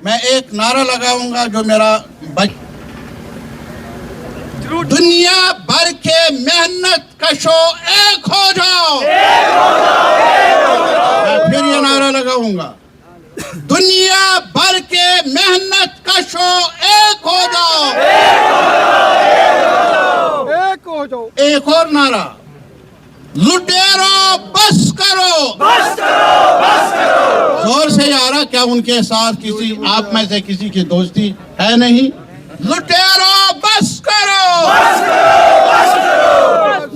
मैं एक नारा लगाऊंगा जो मेरा दुनिया भर के मेहनत कशो एक हो जाओ। मैं फिर ये नारा लगाऊंगा, दुनिया भर के मेहनत कशो एक हो जाओ। एक और नारा, लुटेरो बस करो। जोर से यारा, क्या उनके साथ किसी आप में से किसी की दोस्ती है? नहीं। लुटेरो बस करो।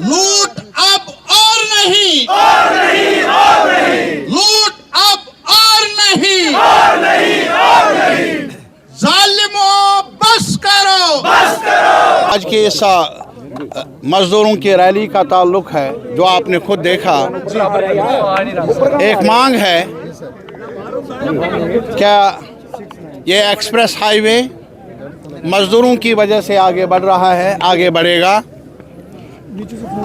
लूट अब और नहीं। लूट अब और नहीं। जालिमों बस करो। आज के इस मजदूरों की रैली का ताल्लुक है, जो आपने खुद देखा। एक मांग है, क्या ये एक्सप्रेस हाईवे मजदूरों की वजह से आगे बढ़ रहा है, आगे बढ़ेगा।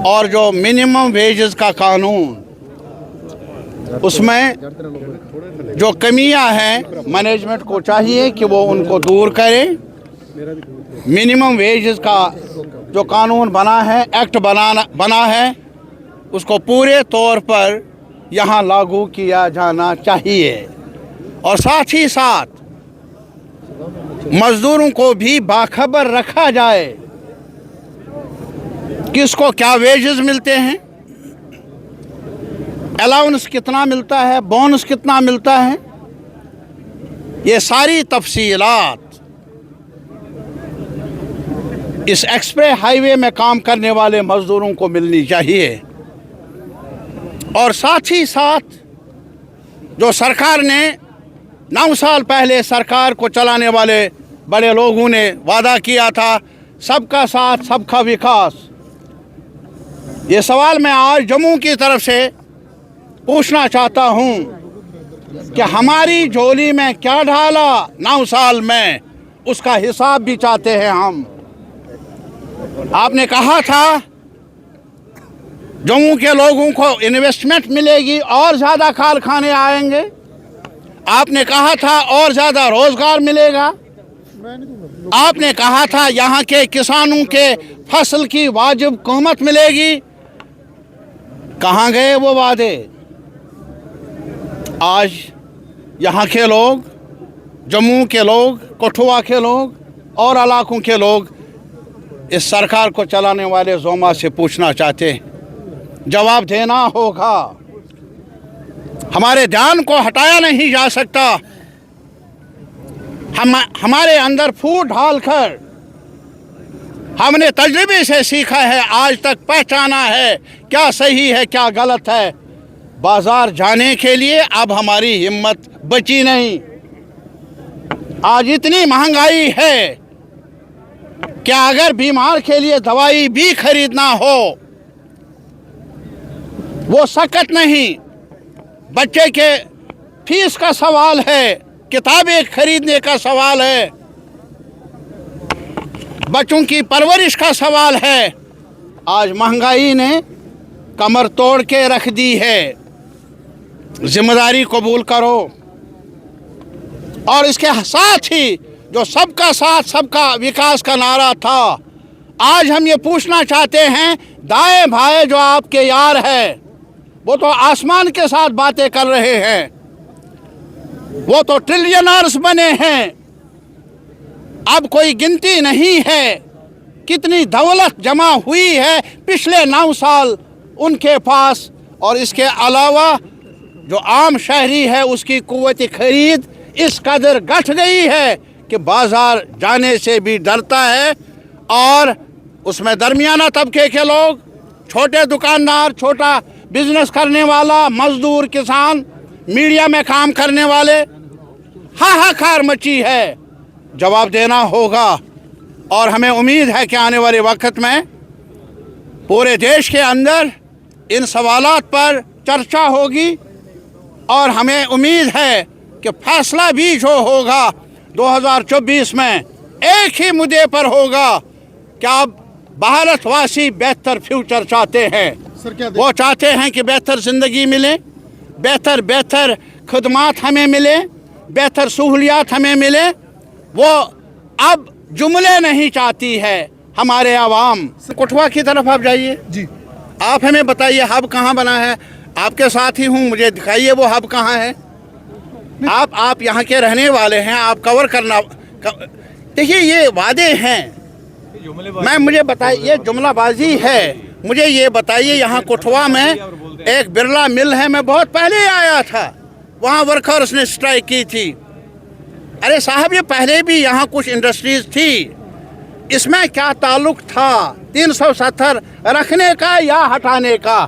और जो मिनिमम वेजेस का कानून, उसमें जो कमियां हैं, मैनेजमेंट को चाहिए कि वो उनको दूर करे। मिनिमम वेजेस का जो कानून बना है, एक्ट बना है, उसको पूरे तौर पर यहाँ लागू किया जाना चाहिए। और साथ ही साथ मजदूरों को भी बाखबर रखा जाए किसको क्या वेजेस मिलते हैं, अलाउंस कितना मिलता है, बोनस कितना मिलता है। ये सारी तफसीलात इस एक्सप्रेस हाईवे में काम करने वाले मजदूरों को मिलनी चाहिए। और साथ ही साथ जो सरकार ने 9 साल पहले सरकार को चलाने वाले बड़े लोगों ने वादा किया था, सबका साथ सबका विकास। ये सवाल मैं आज जम्मू की तरफ से पूछना चाहता हूं कि हमारी झोली में क्या डाला 9 साल में, उसका हिसाब भी चाहते हैं हम। आपने कहा था जम्मू के लोगों को इन्वेस्टमेंट मिलेगी और ज़्यादा कारखाने आएंगे। आपने कहा था और ज़्यादा रोज़गार मिलेगा। आपने कहा था यहाँ के किसानों के फसल की वाजिब कीमत मिलेगी। कहाँ गए वो वादे? आज यहाँ के लोग, जम्मू के लोग, कठुआ के लोग और इलाकों के लोग इस सरकार को चलाने वाले जोमा से पूछना चाहते हैं, जवाब देना होगा। हमारे ध्यान को हटाया नहीं जा सकता। हमारे अंदर फूट डालकर हमने तजर्बे से सीखा है, आज तक पहचाना है क्या सही है क्या गलत है। बाजार जाने के लिए अब हमारी हिम्मत बची नहीं। आज इतनी महंगाई है कि अगर बीमार के लिए दवाई भी खरीदना हो वो सकत नहीं। बच्चे के फीस का सवाल है, किताबें खरीदने का सवाल है, बच्चों की परवरिश का सवाल है। आज महंगाई ने कमर तोड़ के रख दी है। जिम्मेदारी कबूल करो। और इसके साथ ही जो सबका साथ सबका विकास का नारा था, आज हम ये पूछना चाहते हैं, दाएं भाई जो आपके यार है वो तो आसमान के साथ बातें कर रहे हैं, वो तो ट्रिलियनर्स बने हैं। अब कोई गिनती नहीं है कितनी दौलत जमा हुई है पिछले 9 साल उनके पास। और इसके अलावा जो आम शहरी है उसकी कुव्वत खरीद इस कदर घट गई है कि बाजार जाने से भी डरता है। और उसमें दरमियाना तबके के लोग, छोटे दुकानदार, छोटा बिजनेस करने वाला, मजदूर, किसान, मीडिया में काम करने वाले, हाहाकार मची है। जवाब देना होगा। और हमें उम्मीद है कि आने वाले वक्त में पूरे देश के अंदर इन सवालात पर चर्चा होगी। और हमें उम्मीद है कि फैसला भी जो होगा 2024 में एक ही मुद्दे पर होगा कि अब भारतवासी बेहतर फ्यूचर चाहते हैं। वो चाहते हैं कि बेहतर ज़िंदगी मिले, बेहतर खदमात हमें मिले, बेहतर सहूलियात हमें मिले, वो अब जुमले नहीं चाहती है हमारे आवाम। कठुआ की तरफ आप जाइए जी, आप हमें बताइए हब कहाँ बना है। आपके साथ ही हूँ, मुझे दिखाइए वो हब कहाँ है। आप यहाँ के रहने वाले हैं, आप कवर करना। देखिए ये वादे हैं, मुझे बताइए, ये जुमलाबाजी है। मुझे ये बताइए, यहाँ कठुआ में एक बिरला मिल है, मैं बहुत पहले आया था, वहाँ वर्कर्स ने स्ट्राइक की थी। अरे साहब, ये पहले भी यहाँ कुछ इंडस्ट्रीज थी, इसमें क्या ताल्लुक था 370 रखने का या हटाने का?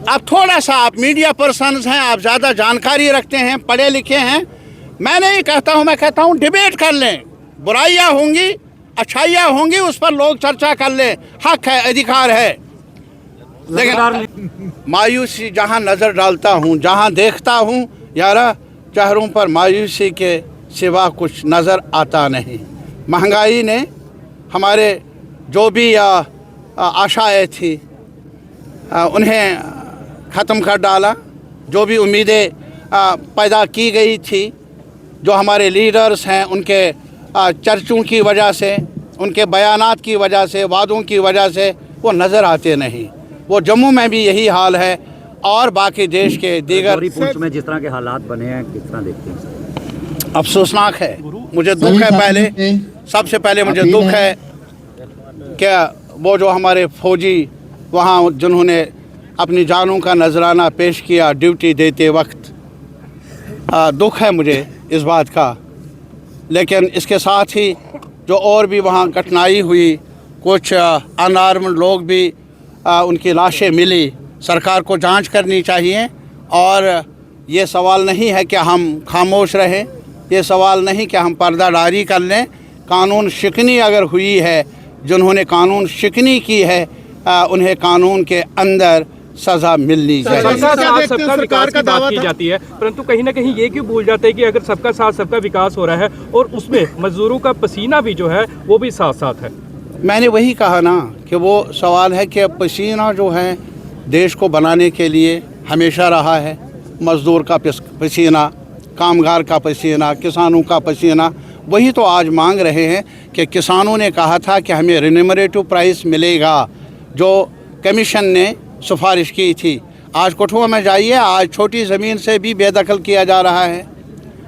आप थोड़ा सा, आप मीडिया पर्सन्स हैं, आप ज़्यादा जानकारी रखते हैं, पढ़े लिखे हैं। मैं नहीं कहता हूँ, मैं कहता हूँ डिबेट कर लें, बुराइयाँ होंगी, अच्छाइयाँ होंगी, उस पर लोग चर्चा कर लें, हक है, अधिकार है। लेकिन मायूसी जहाँ नज़र डालता हूँ, जहाँ देखता हूँ यारा, चेहरों पर मायूसी के सिवा कुछ नज़र आता नहीं। महंगाई ने हमारे जो भी आशाएं थी उन्हें ख़त्म कर डाला। जो भी उम्मीदें पैदा की गई थी, जो हमारे लीडर्स हैं उनके चर्चों की वजह से, उनके बयानात की वजह से, वादों की वजह से वो नज़र आते नहीं। वो जम्मू में भी यही हाल है और बाकी देश के दीगर पूंछ में जिस तरह के हालात बने हैं, किस तरह देखते हैं? अफसोसनाक है, मुझे दुख है। पहले सबसे पहले मुझे दुख है कि वो जो हमारे फौजी वहाँ जिन्होंने अपनी जानों का नजराना पेश किया ड्यूटी देते वक्त, दुख है मुझे इस बात का। लेकिन इसके साथ ही जो और भी वहाँ कठिनाई हुई, कुछ अनआर्म्ड लोग भी उनकी लाशें मिली, सरकार को जांच करनी चाहिए। और ये सवाल नहीं है कि हम खामोश रहें, ये सवाल नहीं कि हम पर्दादारी कर लें। कानून शिकनी अगर हुई है, जिन्होंने कानून शिकनी की है, उन्हें कानून के अंदर सज़ा मिलनी चाहिए। सबका विकास की बात की जाती है, परंतु कहीं ना कहीं ये क्यों भूल जाते हैं कि अगर सबका साथ सबका विकास हो रहा है और उसमें मजदूरों का पसीना भी जो है वो भी साथ साथ है। मैंने वही कहा ना कि वो सवाल है कि पसीना जो है देश को बनाने के लिए हमेशा रहा है। मज़दूर का पसीना, कामगार का पसीना, किसानों का पसीना, वही तो आज मांग रहे हैं कि किसानों ने कहा था कि हमें रिन्यूमरेटिव प्राइस मिलेगा, जो कमीशन ने सिफारिश की थी। आज कठुआ में जाइए, आज छोटी ज़मीन से भी बेदखल किया जा रहा है।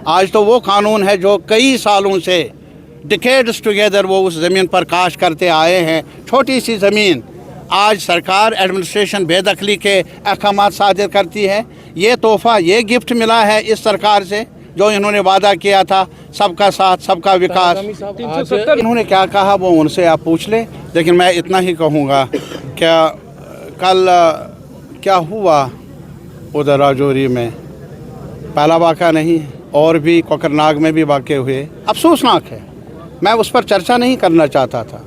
आज तो वो कानून है जो कई सालों से, डिकेड्स टुगेदर, वो उस ज़मीन पर काश करते आए हैं। छोटी सी ज़मीन आज सरकार, एडमिनिस्ट्रेशन बेदखली के अहकाम सादिर करती है। ये तोहफ़ा, ये गिफ्ट मिला है इस सरकार से, जो इन्होंने वादा किया था सबका साथ सबका विकास। इन्होंने क्या कहा वो उनसे आप पूछ लें। लेकिन मैं इतना ही कहूँगा, क्या कल क्या हुआ उधर राजौरी में, पहला वाक़ा नहीं, और भी कोकरनाग में भी वाक़े हुए, अफसोसनाक है। मैं उस पर चर्चा नहीं करना चाहता था,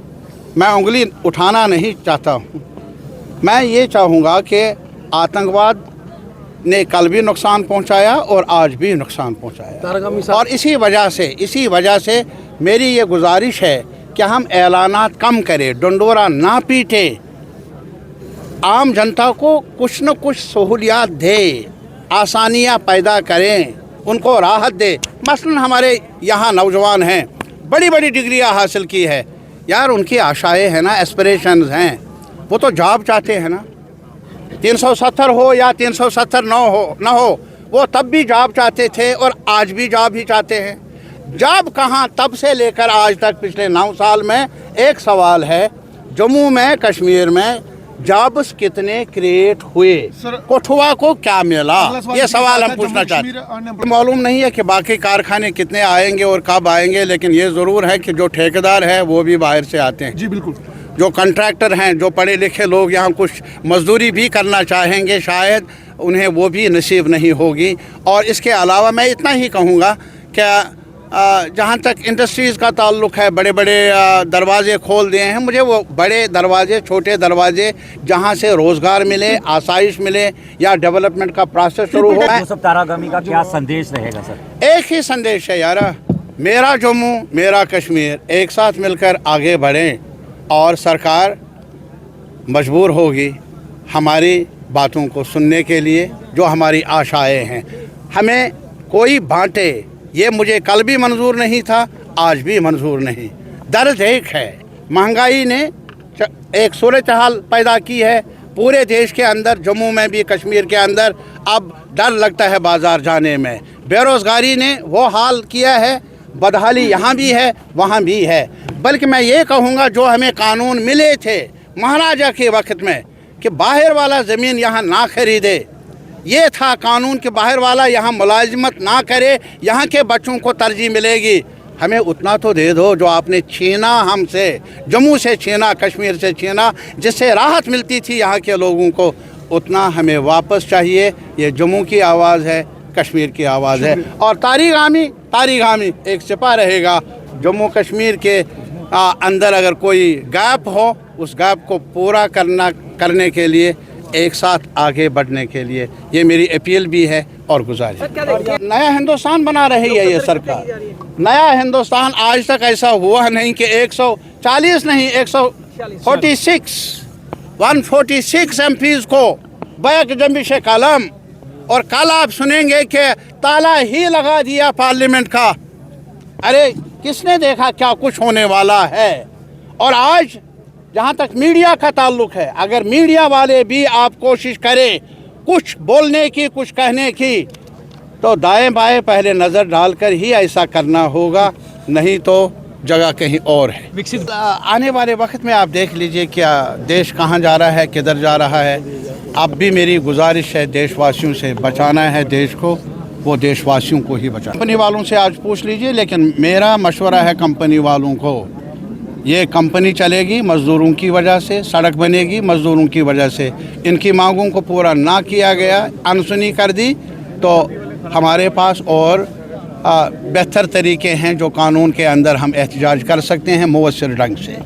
मैं उंगली उठाना नहीं चाहता हूँ। मैं ये चाहूँगा कि आतंकवाद ने कल भी नुकसान पहुँचाया और आज भी नुकसान पहुँचाया, और इसी वजह से मेरी ये गुजारिश है कि हम ऐलानात कम करें, डंडोरा ना पीटे, आम जनता को कुछ न कुछ सहूलियात दे, आसानियाँ पैदा करें, उनको राहत दे। मसलन हमारे यहाँ नौजवान हैं, बड़ी बड़ी डिग्रियाँ हासिल की है यार, उनकी आशाएं हैं ना, एस्पिरेशंस हैं, वो तो जॉब चाहते हैं ना। 370 हो या 370 न हो, वो तब भी जॉब चाहते थे और आज भी जॉब ही चाहते हैं। जॉब कहाँ, तब से लेकर आज तक पिछले 9 साल में एक सवाल है, जम्मू में, कश्मीर में जॉब्स कितने क्रिएट हुए, कठुआ को क्या मिला, ये सवाल हम पूछना चाहते हैं। मालूम नहीं है कि बाकी कारखाने कितने आएंगे और कब आएंगे, लेकिन ये ज़रूर है कि जो ठेकेदार है वो भी बाहर से आते हैं। जी बिल्कुल। जो कॉन्ट्रैक्टर हैं, जो पढ़े लिखे लोग यहाँ कुछ मजदूरी भी करना चाहेंगे, शायद उन्हें वो भी नसीब नहीं होगी। और इसके अलावा मैं इतना ही कहूँगा कि जहाँ तक इंडस्ट्रीज़ का ताल्लुक़ है, बड़े बड़े दरवाजे खोल दिए हैं। मुझे वो बड़े दरवाजे, छोटे दरवाजे, जहाँ से रोज़गार मिले, आसाइश मिले या डेवलपमेंट का प्रोसेस शुरू हो। यूसुफ तारागमी का क्या संदेश रहेगा सर? एक ही संदेश है यार, मेरा जम्मू मेरा कश्मीर, एक साथ मिलकर आगे बढ़ें और सरकार मजबूर होगी हमारी बातों को सुनने के लिए, जो हमारी आशाएं हैं। हमें कोई बांटे, ये मुझे कल भी मंजूर नहीं था, आज भी मंजूर नहीं। दर्द एक है, महंगाई ने एक सूरत हाल पैदा की है पूरे देश के अंदर, जम्मू में भी, कश्मीर के अंदर अब डर लगता है बाज़ार जाने में। बेरोज़गारी ने वो हाल किया है, बदहाली यहाँ भी है वहाँ भी है। बल्कि मैं ये कहूँगा जो हमें कानून मिले थे महाराजा के वक्त में कि बाहर वाला ज़मीन यहाँ ना खरीदे, ये था कानून कि बाहर वाला यहाँ मुलाजिमत ना करे, यहाँ के बच्चों को तरजीह मिलेगी। हमें उतना तो दे दो जो आपने छीना हमसे, जम्मू से छीना, कश्मीर से छीना, जिससे राहत मिलती थी यहाँ के लोगों को, उतना हमें वापस चाहिए। ये जम्मू की आवाज़ है, कश्मीर की आवाज़ है। और तारीख़ आमी एक सिपा रहेगा। जम्मू कश्मीर के अंदर अगर कोई गैप हो, उस गैप को पूरा करने के लिए, एक साथ आगे बढ़ने के लिए, ये मेरी अपील भी है और गुजारिश। नया हिंदुस्तान बना रही है ये सरकार। नया हिंदुस्तान आज तक ऐसा हुआ नहीं कि 140 नहीं 146 एमपीज़ को बैक जंबिश कलम, और कल आप सुनेंगे कि ताला ही लगा दिया पार्लियामेंट का। अरे किसने देखा क्या कुछ होने वाला है। और आज जहाँ तक मीडिया का ताल्लुक है, अगर मीडिया वाले भी आप कोशिश करें कुछ बोलने की, कुछ कहने की, तो दाएं बाएं पहले नज़र डालकर ही ऐसा करना होगा, नहीं तो जगह कहीं और है। विकसित आने वाले वक्त में आप देख लीजिए क्या देश कहाँ जा रहा है, किधर जा रहा है। अब भी मेरी गुजारिश है देशवासियों से, बचाना है देश को, वो देशवासियों को ही बचाना। कंपनी वालों से आज पूछ लीजिए, लेकिन मेरा मशवरा है कंपनी वालों को, ये कंपनी चलेगी मज़दूरों की वजह से, सड़क बनेगी मज़दूरों की वजह से। इनकी मांगों को पूरा ना किया गया, अनसुनी कर दी, तो हमारे पास और बेहतर तरीके हैं जो कानून के अंदर हम एहतजाज कर सकते हैं मौसर ढंग से।